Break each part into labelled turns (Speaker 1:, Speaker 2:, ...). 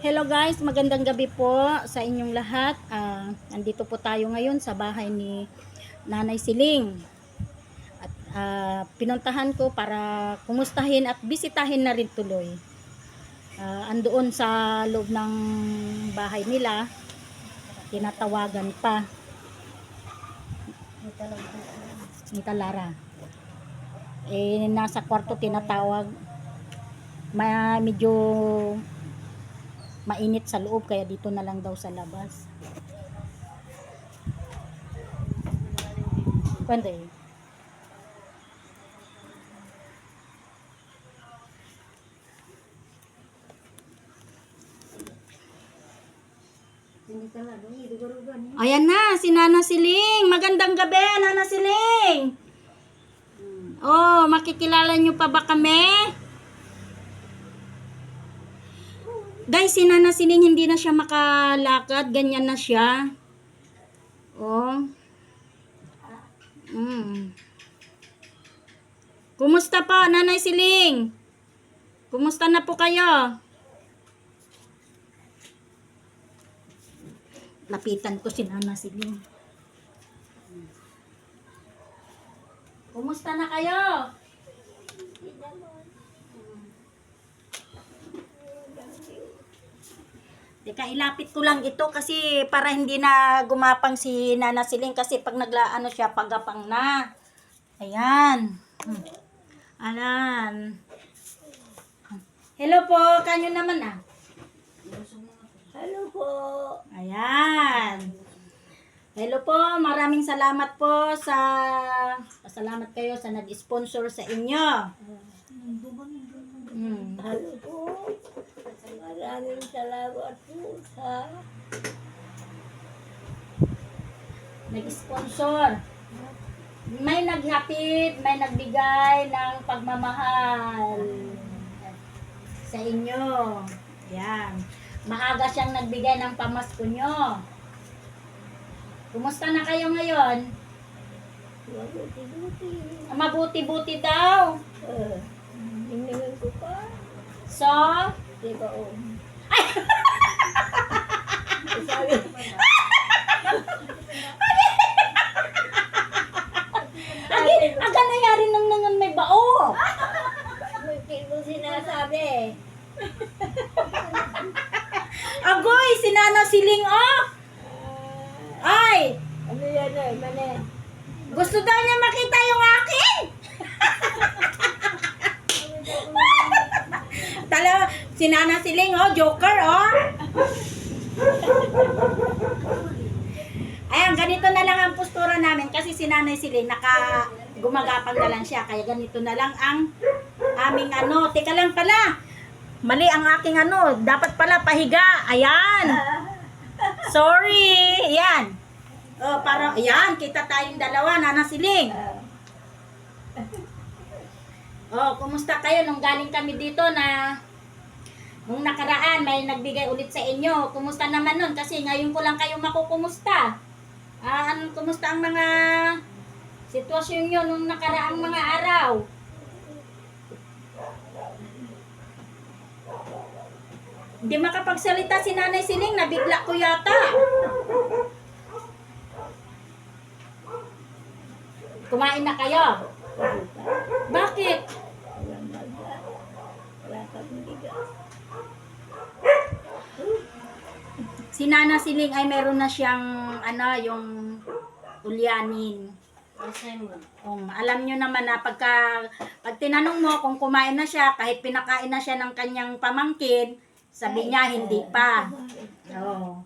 Speaker 1: Hello guys, magandang gabi po sa inyong lahat. Nandito po tayo ngayon sa bahay ni Nanay Siling. At pinuntahan ko para kumustahin at bisitahin na rin tuloy. Andoon sa loob ng bahay nila, tinatawagan pa. Nita Lara. Nasa kwarto tinatawag. Medyo mainit sa loob kaya dito na lang daw sa labas. Kwento eh. Ayan na, si Nana Siling. Magandang gabi, Nana Siling. Oh, makikilala nyo pa ba kami? Guys, si Nana Siling hindi na siya makalakad. Ganyan na siya. Oh. Kumusta po, Nanay Siling? Kumusta na po kayo? Lapitan ko si Nana Siling. Kumusta na kayo? Teka, ilapit ko lang ito kasi para hindi na gumapang si Nana Siling kasi pag naglaano siya, pagapang na. Ayan. Alan. Hello po, kanyo naman ah.
Speaker 2: Hello po.
Speaker 1: Ayan. Hello po, maraming salamat po sa salamat kayo sa nag-sponsor sa inyo.
Speaker 2: Hello po. Maraming salamat po sa
Speaker 1: nag-sponsor. May naghatid, may nagbigay ng pagmamahal sa inyo. Yan. Maaga siyang nagbigay ng pamasko nyo. Kumusta na kayo ngayon?
Speaker 2: mabuti-buti.
Speaker 1: Mabuti-buti daw.
Speaker 2: Hinihingan ko pa.
Speaker 1: So,
Speaker 2: Diba o?
Speaker 1: ang nangyari nang nangan may bao.
Speaker 2: Hindi mo sinasabi.
Speaker 1: Agoy, si Nana Siling oh. Ay,
Speaker 2: Ano yan eh? Mali.
Speaker 1: gusto daw niya makita yung akin. Tala, si Nana Siling oh, joker oh. Ayan, ganito na lang ang postura namin kasi si Nanay Siling gumagapang na lang siya kaya ganito na lang ang aming ano. Teka lang pala. Mali ang aking ano, dapat pala pahiga. Ayan. Sorry. Ayan. Oh, para ayan, kita tayong dalawa, Nana Siling. Oh, kumusta kayo nung galing kami dito na nung nakaraan may nagbigay ulit sa inyo. Kumusta naman nun? Kasi ngayon ko lang kayo makukumusta. Kumusta ang mga sitwasyon nyo nung nakaraang mga araw? Hindi makapagsalita si Nanay Siling, nabigla ko yata. Kumain na kayo? Bakit?
Speaker 2: Wala kang bigas.
Speaker 1: Si Nana Siling ay meron na siyang yung ulyanin. Alam nyo naman na pag tinanong mo kung kumain na siya, kahit pinakain na siya ng kanyang pamangkin, sabi niya hindi pa. Oh.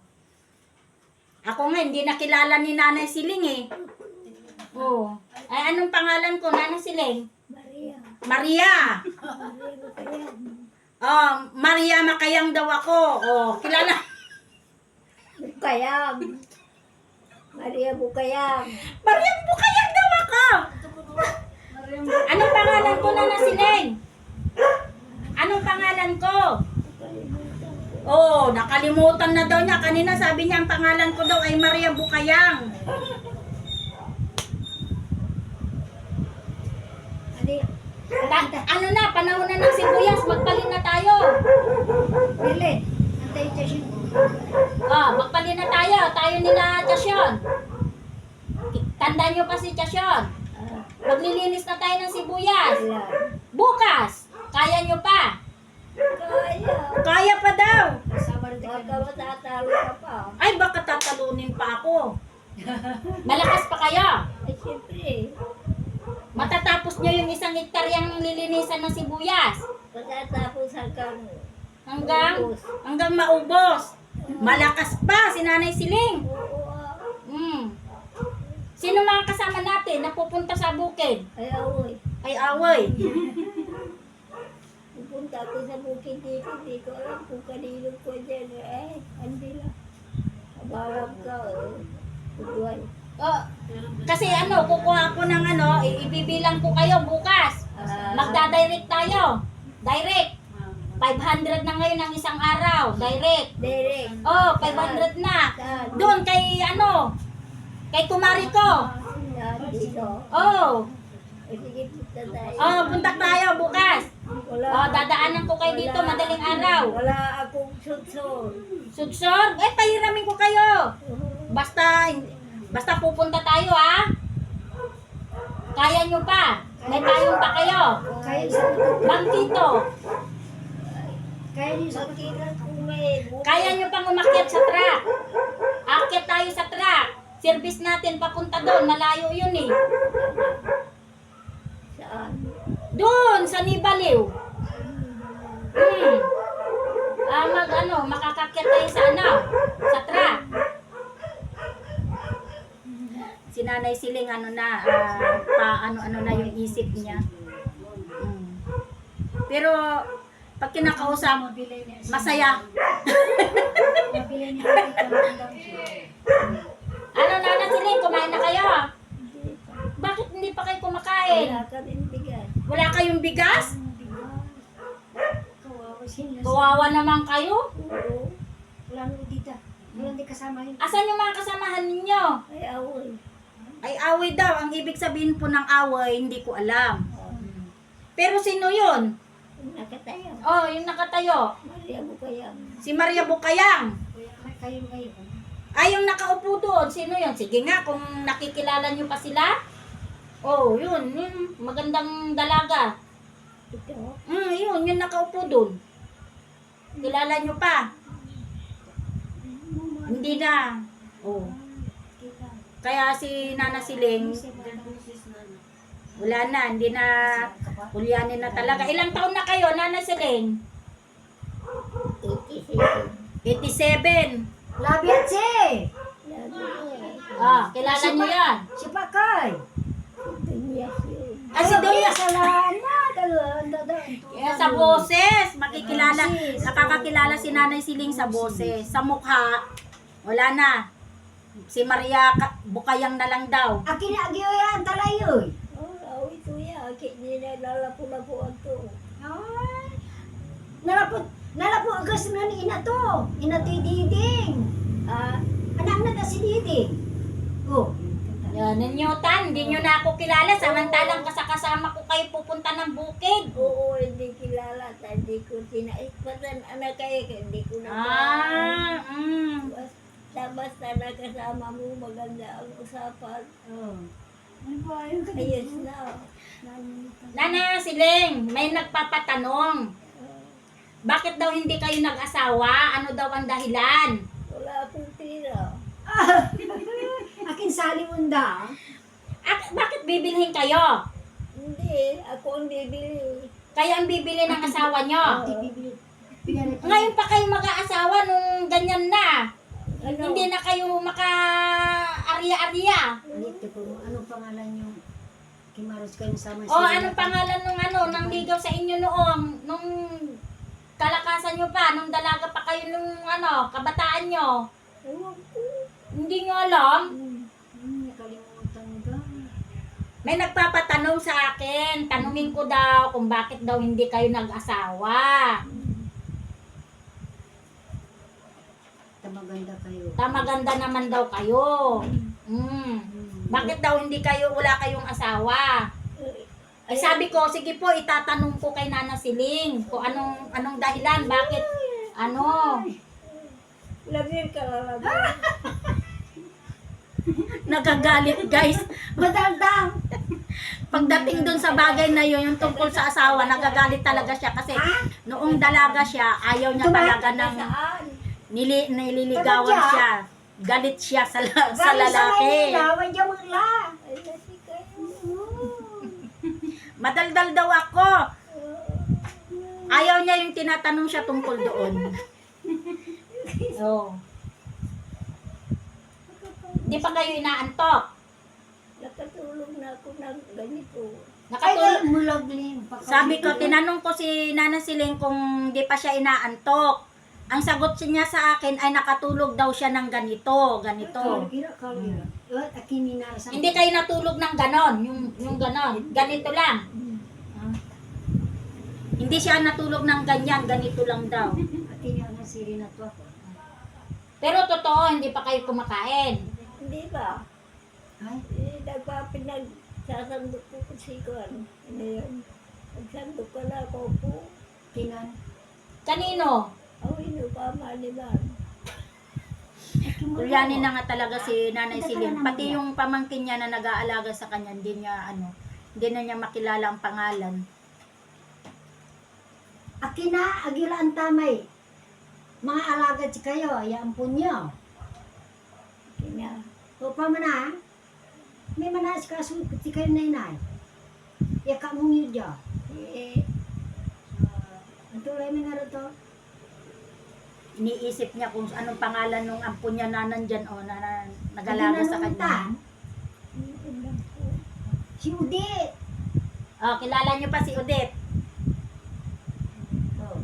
Speaker 1: Ako nga hindi nakilala ni Nanay Siling eh. Oh. Ay anong pangalan ko, Nanay Siling?
Speaker 2: Maria.
Speaker 1: Maria.
Speaker 2: Maria Bukayang.
Speaker 1: Oh, Maria Makayang daw ako. Oh, kilala.
Speaker 2: Bukayang. Maria Bukayang.
Speaker 1: Maria Bukayang daw ako. Anong pangalan ko, Nanay Siling? Anong pangalan ko? Oh, nakalimutan na daw niya. Kanina sabi niya ang pangalan ko daw ay Maria Bukayang. Ano na, panahon na ng sibuyas, magpalit na tayo.
Speaker 2: Bili.
Speaker 1: Oh, magpalit na tayo. Tayo nila Chasyon. Tandaan nyo pa si Chasyon.
Speaker 2: Ah,
Speaker 1: Maglilinis na tayo ng sibuyas.
Speaker 2: wala.
Speaker 1: Bukas. Kaya nyo pa.
Speaker 2: Kaya.
Speaker 1: Kaya pa daw.
Speaker 2: Baka matatalo ka pa.
Speaker 1: Ay, baka tatalunin pa ako. Malakas pa kayo.
Speaker 2: Eh, siyempre.
Speaker 1: Matatapos nyo yung 1 hektaryang lilinisan ng sibuyas.
Speaker 2: Matatapos
Speaker 1: Hanggang maubos. Malakas pa si Nanay Siling.
Speaker 2: Oo,
Speaker 1: Sino mga kasama natin na pupunta sa bukid?
Speaker 2: ay awoy.
Speaker 1: Ay away.
Speaker 2: Pupunta ako sa bukid dito, hindi ko alam kung kanino ko dyan. Hindi lang. Kabarap ka, Udway.
Speaker 1: Oh, kasi kukuha ko ng ibibilang ko kayo bukas. Magdadirect tayo. Direct. 500 na ngayon ang isang araw. Direct.
Speaker 2: Derek.
Speaker 1: Oh, 500 na.
Speaker 2: Saan?
Speaker 1: Doon kay kumari ko.
Speaker 2: Dito.
Speaker 1: Oh,
Speaker 2: Sige, punta tayo.
Speaker 1: punta tayo bukas.
Speaker 2: Wala.
Speaker 1: Oh, dadaanan ko kayo dito madaling araw.
Speaker 2: Wala akong sutsor.
Speaker 1: Sudsod? Pahiramin ko kayo. Basta pupunta tayo, ha? Kaya nyo pa. May payong pa kayo. Bangkito. Kaya nyo pang umakyat sa truck. Akyat tayo sa truck. Service natin papunta doon. Malayo yun eh.
Speaker 2: Saan?
Speaker 1: Doon, sa Nibaliw. Makakakyat tayo sa truck. Si Nanay Siling na yung isip niya. Pero pag kinakausap, masaya. Nanay Siling, kumain na kayo? Bakit hindi pa kayo kumakain?
Speaker 2: Wala ka din bigas.
Speaker 1: Wala kayong bigas? Kawawa naman kayo.
Speaker 2: Oo.
Speaker 1: Asan yung mga kasamahan ninyo?
Speaker 2: Ay awoy.
Speaker 1: Ay away daw. Ang ibig sabihin po ng away, hindi ko alam. Pero sino yun?
Speaker 2: Nakatayo.
Speaker 1: Oh, yung nakatayo.
Speaker 2: Maria Bukayang.
Speaker 1: Si Maria Bukayang. Ay, yung nakaupo doon. Sino yun? Sige nga, kung nakikilala nyo pa sila. Oh, yun. Yung magandang dalaga.
Speaker 2: Ito.
Speaker 1: Yun. Yung nakaupo doon. Kilala nyo pa. Hindi na. Oh. Kaya si Nana Siling, wala na. Hindi na. Ulyanin na talaga. Ilang taon na kayo, Nana Siling? 87.
Speaker 3: Labiat si!
Speaker 1: Kilala nyo yan.
Speaker 3: Si Pakay!
Speaker 1: Si Doña.
Speaker 3: Sa
Speaker 1: Sa boses, makikilala, nakakakilala si Nanay Siling sa boses. Sa mukha, wala na. Si Maria Bukayang na lang daw.
Speaker 3: Akin na yan, talayoy!
Speaker 2: Oh, ito ya. Hindi na lalapo-lapo ako.
Speaker 3: Nalapo agas na ni ina to. Ina to Diding. Anak na si Diding. Oh.
Speaker 1: Yan, Newton, hindi nyo na ako kilala. Samantalang kasama ko kayo pupunta ng bukid.
Speaker 2: Oo, hindi kilala. Hindi ko tinaikpatan. Anak kayo, hindi ko na basta nakasama mo, maganda ang usapan. Ayos na.
Speaker 1: Nana Siling, may nagpapatanong. Bakit daw hindi kayo nag-asawa? Ano daw ang dahilan?
Speaker 2: Wala akong tira.
Speaker 3: Akin salimunda.
Speaker 1: Bakit bibilhin kayo?
Speaker 2: Hindi, ako ang bibili.
Speaker 1: Kayo ang bibili ng asawa nyo.
Speaker 3: Ngayon,
Speaker 1: Ngayon pa kayo mag-aasawa nung ganyan na.
Speaker 2: Ano?
Speaker 1: Hindi na kayo maka-arya-arya.
Speaker 3: anong pangalan yung Kimaros kayo sama
Speaker 1: O anong pangalan nang ligaw sa inyo noong? Nung kalakasan nyo pa, nung dalaga pa kayo nung kabataan nyo.
Speaker 2: Ewan ko.
Speaker 1: Hindi nyo alam?
Speaker 3: Nakalimutan ka.
Speaker 1: May nagpapatanong sa akin. Tanungin ko daw kung bakit daw hindi kayo nag-asawa.
Speaker 3: Tamaganda kayo.
Speaker 1: Tamaganda naman daw kayo. Bakit daw hindi kayo, wala kayong asawa? Ay sabi ko, sige po, itatanong ko kay Nana Siling kung anong dahilan, bakit,
Speaker 2: Lamir ka lang lamir.
Speaker 1: Nagagalit, guys.
Speaker 3: Madaldang.
Speaker 1: Pagdating dun sa bagay na yun, yung tungkol sa asawa, nagagalit talaga siya kasi noong dalaga siya, ayaw niya talaga ng
Speaker 2: Saan?
Speaker 1: nililigawan
Speaker 3: Talaga?
Speaker 1: siya. Galit siya sa
Speaker 3: Galing
Speaker 1: lalaki.
Speaker 3: Maynila, wadya magla.
Speaker 2: Ay, nasi kayo.
Speaker 1: Madaldal daw ako. Ayaw niya yung tinatanong siya tungkol doon. Oh. Di pa kayo inaantok?
Speaker 2: Nakatulog na ako ng ganito.
Speaker 3: Ay,
Speaker 1: Nakatulog.
Speaker 3: mulaglim.
Speaker 1: Sabi ko, tinanong ko si Nana Siling kung di pa siya inaantok. Ang sagot niya sa akin ay nakatulog daw siya ng ganito. Hindi kayo natulog ng ganon, yung ganon. Ganito lang. Ah. Hindi siya natulog ng ganyan, ganito lang daw. Pero totoo, hindi pa kayo kumakain.
Speaker 2: Hindi ba?
Speaker 3: Ay,
Speaker 2: Nagsasandok ko kasi ko ano. Ano yun? Nagsandok ko na ako po.
Speaker 3: kinan.
Speaker 1: Kanino?
Speaker 2: Ako inupama ni ma'am.
Speaker 1: Ulyanin na nga talaga si Nanay Siling. Pati yung pamangkin niya na nag-aalaga sa kanya, hindi na niya makilala ang pangalan.
Speaker 3: Akina, agila ang tamay. Mga alagad si kayo, ayaan po niyo.
Speaker 2: Kina.
Speaker 3: O pa mana, may manas ka si kayo nainay. Yaka mong yun dyan.
Speaker 2: Eh,
Speaker 3: Ang tulay mo nga to.
Speaker 1: Iniisip niya kung anong pangalan nung ampun niya na nandyan o na nag-alaga sa kanya.
Speaker 2: ulam po.
Speaker 3: Si Udit.
Speaker 1: Oh, kilala niyo pa si Odette.
Speaker 3: Oh.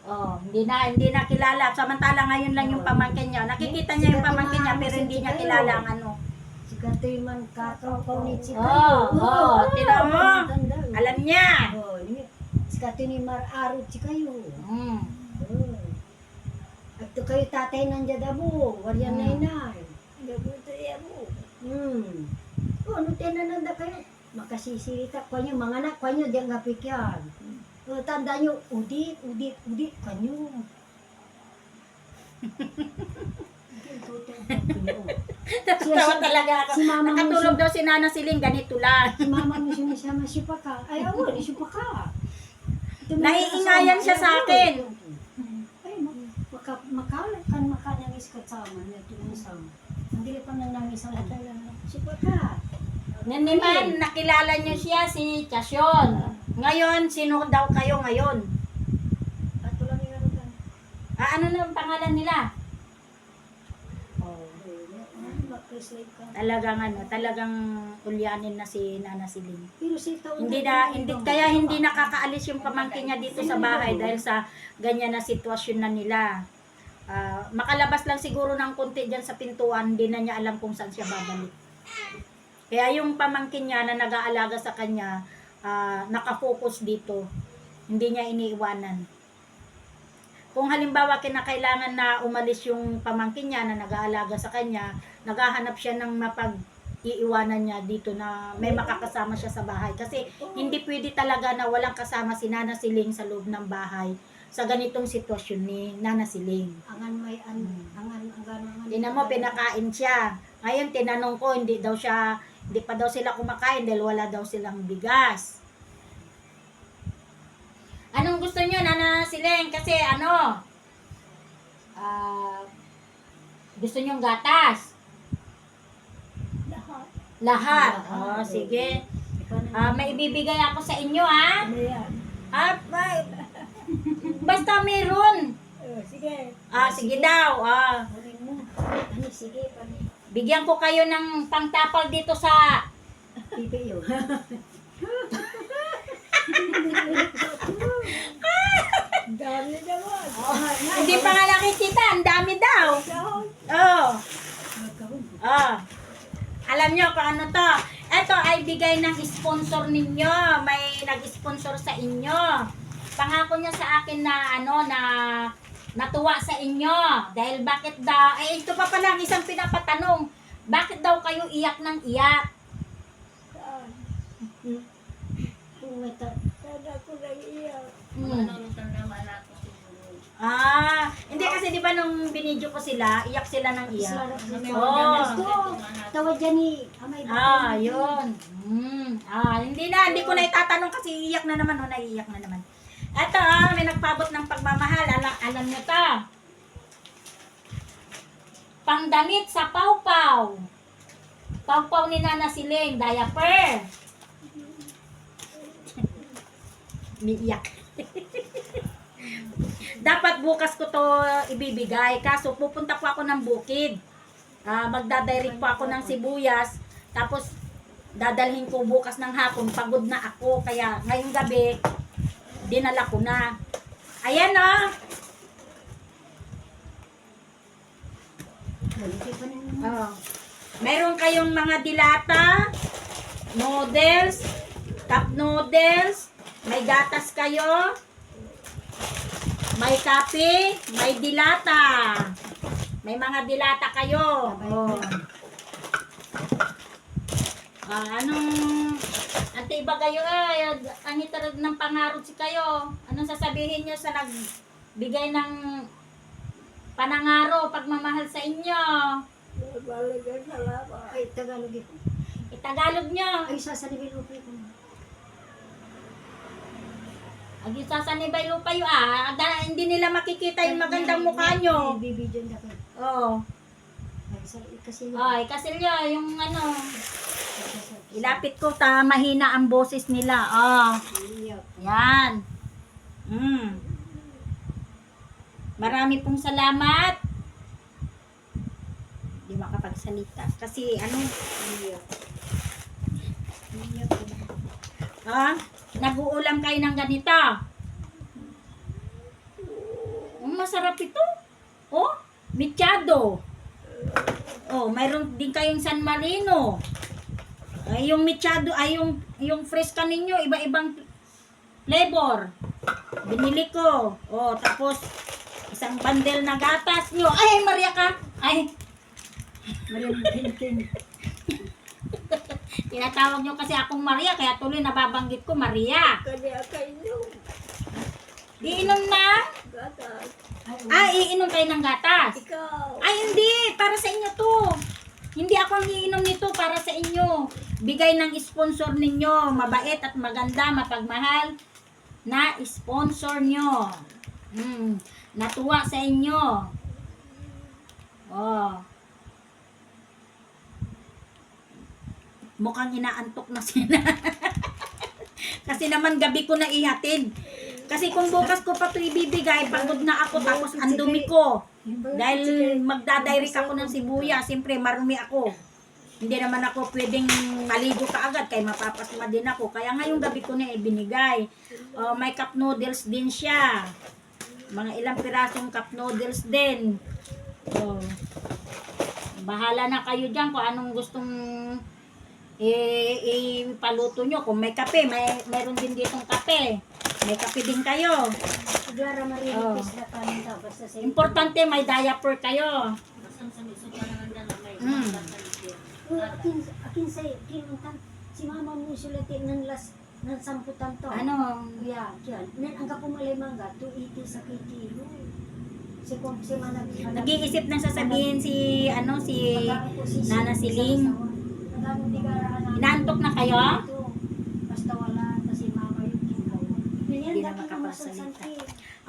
Speaker 1: Oh, hindi na kilala. Samantala ngayon lang yung pamangkin niya. Nakikita niya yung pamangkin niya pero hindi niya kilala ang ano.
Speaker 3: Si Katoy man kakaw ni si
Speaker 1: Oh, tinan mo. Alam niya.
Speaker 3: Oh, si Katoy ni Mar-Arot si kayo.
Speaker 1: Mm.
Speaker 3: Oh. At to kayo tatay ng Jadabo, wariyan nainay.
Speaker 2: Nabuto yan mo.
Speaker 3: Oh, ano tinananda kayo? Makasisirita ko nyo, mga anak ko nyo, diyan nga pikyan. Tanda nyo, udit, kanyo.
Speaker 1: Tawa talaga ako.
Speaker 3: Si mama mo
Speaker 1: Nakatulog daw si Nana Siling, ganito lang.
Speaker 3: si mama mo sumisama si Paka. Ay, awa, ni si Paka.
Speaker 1: Naiingayan siya sa akin.
Speaker 3: Ay, makalat kan makanangis ka sama niya tumusam. Hindi pa nang nangis ang si Paka.
Speaker 1: Naniman, nakilala niyo siya si Chasyon. Ngayon, sino daw kayo ngayon?
Speaker 3: Ato lang yung ano kan.
Speaker 1: Ano na ang pangalan nila? Talagang ulyanin na si Nana Siling.
Speaker 3: Pero si taon
Speaker 1: Hindi nakakaalis yung pamangkin niya dito sa bahay dahil sa ganyan na sitwasyon na nila. Makalabas lang siguro ng konti dyan sa pintuan, hindi na niya alam kung saan siya babalik. Kaya yung pamangkin niya na nag-aalaga sa kanya, nakafocus dito. Hindi niya iniiwanan. Kung halimbawa kinakailangan na umalis yung pamangkin niya na nag-aalaga sa kanya, naghahanap siya ng mapag-iiwanan niya dito na may makakasama siya sa bahay. Kasi hindi pwede talaga na walang kasama si Nana Siling sa loob ng bahay sa ganitong sitwasyon ni Nana Siling.
Speaker 3: angan may angan.
Speaker 1: Tingnan mo, pinakain siya. Ngayon, tinanong ko, hindi pa daw sila kumakain dahil wala daw silang bigas. Anong gusto niyo, Nana Siling? Kasi gusto niyong gatas?
Speaker 2: Lahat.
Speaker 1: Lahat. Oh, sige. May ibibigay ako sa inyo, ha?
Speaker 2: Ano yan?
Speaker 1: Basta meron.
Speaker 2: Sige.
Speaker 1: Sige daw.
Speaker 3: Ano, sige, pani.
Speaker 1: Bigyan ko kayo ng pangtapal dito sa...
Speaker 3: Pipiyo.
Speaker 2: Dami naman.
Speaker 1: Hindi pa nga nakikita. Ang dami daw.
Speaker 2: Dahon.
Speaker 1: Oh. Alam nyo kung ano to. Ito ay bigay ng sponsor ninyo. May nag-sponsor sa inyo. Pangako niya sa akin na na natuwa sa inyo. Dahil bakit daw, ito pa pala isang pinapatanong. Bakit daw kayo iyak ng iyak?
Speaker 2: Saan?
Speaker 3: Kung may
Speaker 2: Saan ako nag-iyak?
Speaker 1: Hindi kasi kasi di ba nung binidyo ko sila, iyak sila ng iyak.
Speaker 3: Oh. Tawad dyan ni Amay.
Speaker 1: Yun. Hindi ko na itatanong kasi iyak na naman o naiiyak na naman. Eto, may nagpabot ng pagmamahal. Alam nyo to. Pangdamit sa pawpaw. Pawpaw ni Nana Siling, diaper. Umiiyak. Dapat bukas ko to ibibigay. Kaso pupunta po ako ng bukid. Magdadirect po ako ng sibuyas. Tapos dadalhin ko bukas ng hapon. Pagod na ako. Kaya ngayong gabi, dinala ko na. Ayan o. Meron kayong mga dilata, noodles, cup noodles, may gatas kayo, may kape, may dilata. May mga dilata kayo. Antay ba kayo ang itarag ng pangarot si kayo? Anong sasabihin nyo sa nagbigay ng panangaro, pagmamahal sa inyo?
Speaker 2: Balagan salamat.
Speaker 3: Ay, Tagalog ito.
Speaker 1: Itagalog nyo.
Speaker 3: Ay, sasanibin upi ko.
Speaker 1: Agi sasanibay lupa yun hindi nila makikita yung magandang mukha nyo.
Speaker 3: Bibidyo na kayo.
Speaker 1: Oo.
Speaker 3: Kasi
Speaker 1: Ay, kasi yung ilapit ko mahina ang boses nila. Yan. Marami pong salamat. Hindi makapagsalita. Kasi nag-uulam kayo ng ganito. Masarap ito. Mechado. Mayroon din kayong San Marino. Yung mechado, yung fresca ninyo, iba-ibang flavor. Binili ko. Tapos, isang bundle na gatas nyo. Ay, Maria ka. Ay.
Speaker 3: Maria Binting.
Speaker 1: Tinatawag nyo kasi akong Maria, kaya tuloy nababanggit ko, Maria.
Speaker 2: Kanya kayo.
Speaker 1: Iinom na?
Speaker 2: Gatas.
Speaker 1: Iinom kayo ng gatas.
Speaker 2: Ikaw.
Speaker 1: Ay, hindi. Para sa inyo to. Hindi ako ang iinom nito, para sa inyo. Bigay ng sponsor ninyo. Mabait at maganda, mapagmahal na sponsor nyo. Natuwa sa inyo. Mukhang inaantok na sila. Kasi naman gabi ko na ihatid. Kasi kung bukas ko pa ito ibibigay, pagod na ako, tapos andumi ko. Dahil magdadirect ako ng sibuyas, siyempre marumi ako. Hindi naman ako pwedeng maligo kaagad, kaya mapapasma din ako. Kaya ngayong gabi ko na ibinigay. May cup noodles din siya. Mga ilang pirasong cup noodles din. Bahala na kayo dyan kung anong gustong ipaluto nyo. Kung may kape, mayroon din ditong kape. May kape din kayo.
Speaker 3: Siglara marinipis na kanin daw. Basta sa
Speaker 1: Importante may diaper kayo.
Speaker 3: Akin sa kinuntan. Si mama mo sulatin ng samputan to. Yeah, yan. Ang kapumalay mangga, 280 sa kilo. Si Manag.
Speaker 1: Nag-iisip na sasabihin si Nana Siling. Inaantok na kayo?
Speaker 3: Basta wala kasi mama yung kinaw.
Speaker 1: Hindi na makapagsalita.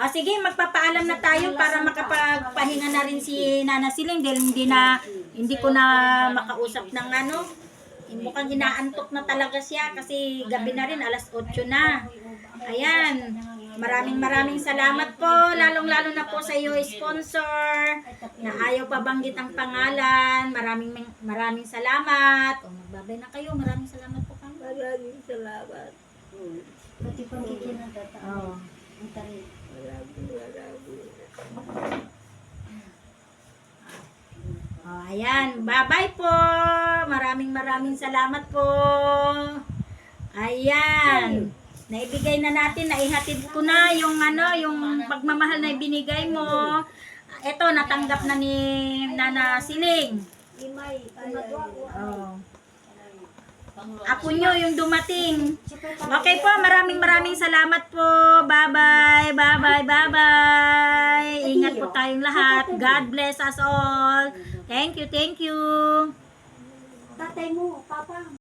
Speaker 1: Sige, magpapaalam na tayo para makapagpahinga na rin si Nana Siling dahil hindi ko na makausap ng mukhang inaantok na talaga siya kasi gabi na rin, alas 8 na. Ayan. Maraming salamat po, lalong-lalo na po sa iyo sponsor na ayaw pa banggit ang pangalan. Maraming salamat. Magbabay na kayo. Maraming salamat po kayo.
Speaker 2: Maraming salamat.
Speaker 3: Pati pang kikinatata. Ang tarik.
Speaker 2: Maraming.
Speaker 1: Ayan. Bye-bye po. Maraming salamat po. Ayan. Naibigay na natin, naihatid ko na yung pagmamahal na ibinigay mo. Ito, natanggap na ni Nana Siling. Ako nyo yung dumating. Okay po, maraming salamat po. Bye-bye. Ingat po tayo. tayong lahat. God bless us all. Thank you, thank you.
Speaker 3: Tatay mo, papa.